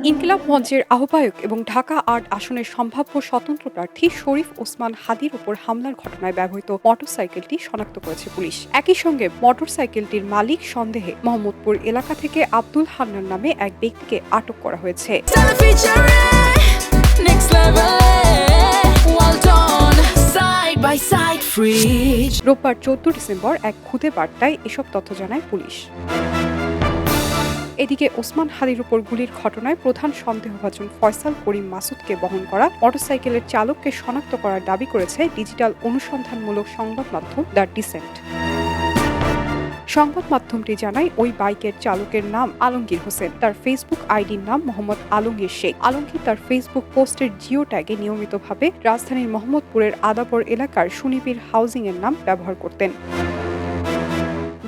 ইনকিলাব মঞ্চের আহ্বায়ক এবং ঢাকা ৮ আসনের সম্ভাব্য স্বতন্ত্র প্রার্থী শরীফ ওসমান হাদীর উপর হামলার ঘটনায় ব্যবহৃত মোটরসাইকেলটি শনাক্ত করেছে পুলিশ। একই সঙ্গে মোটরসাইকেলটির মালিক সন্দেহে মোহাম্মদপুর এলাকা থেকে আব্দুল হান্নান নামে এক ব্যক্তিকে আটক করা হয়েছে। রোববার 14 ডিসেম্বর এক খুদে বার্তায় এসব তথ্য জানায় পুলিশ। এদিকে ওসমান হাদীর উপর গুলির ঘটনায় প্রধান সন্দেহভাজন ফয়সাল করিম মাসুদকে বহন করা মোটরসাইকেলের চালককে শনাক্ত করার দাবি করেছে ডিজিটাল অনুসন্ধানমূলক সংবাদ মাধ্যম দ্য ডিসেন্ট। সংবাদ মাধ্যমটি জানায় ওই বাইকের চালকের নাম আলমগীর হোসেন। তার ফেসবুক আইডির নাম মোহাম্মদ আলমগীর শেখ। আলমগীর তার ফেসবুক পোস্টের জিও ট্যাগে নিয়মিতভাবে রাজধানীর মোহাম্মদপুরের আদাবর এলাকার সুনিবিড় হাউজিং এর নাম ব্যবহার করতেন।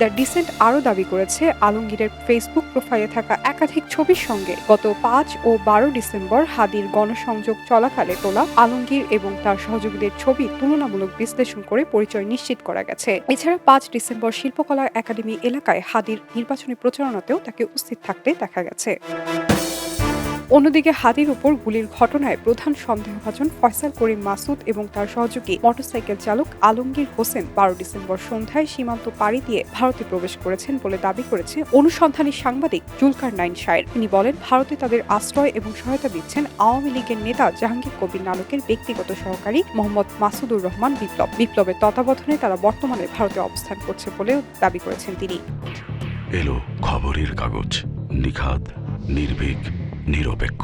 দ্য ডিসেন্ট আরও দাবি করেছে আলমগীরের ফেসবুক প্রোফাইলে থাকা একাধিক ছবির সঙ্গে গত ৫ ও ১২ ডিসেম্বর হাদীর গণসংযোগ চলাকালে তোলা আলমগীর এবং তার সহযোগীদের ছবি তুলনামূলক বিশ্লেষণ করে পরিচয় নিশ্চিত করা গেছে। এছাড়া ৫ ডিসেম্বর শিল্পকলা একাডেমি এলাকায় হাদীর নির্বাচনী প্রচারণাতেও তাকে উপস্থিত থাকতে দেখা গেছে। অন্যদিকে হাদীর উপর গুলির ঘটনায় প্রধান সন্দেহভাজন ফয়সাল করিম মাসুদ এবং তার সহযোগী মোটরসাইকেল চালক আলমগীর হোসেন ১২ ডিসেম্বর সন্ধ্যায় সীমান্ত পাড়ি দিয়ে ভারতে প্রবেশ করেছেন বলে দাবি করেছে অনুসন্ধানী সাংবাদিক জুলকার নাইন শায়ের। তিনি বলেন, ভারতে তাদের আশ্রয় এবং সহায়তা দিচ্ছেন আওয়ামী লীগের নেতা জাহাঙ্গীর কবির নানকের ব্যক্তিগত সহকারী মোহাম্মদ মাসুদুর রহমান বিপ্লব। বিপ্লবের তত্ত্বাবধানে তারা বর্তমানে ভারতে অবস্থান করছে বলেও দাবি করেছেন তিনি। এলো খবরের কাগজ, নিখাত, নির্ভীক, নিরপেক্ষ।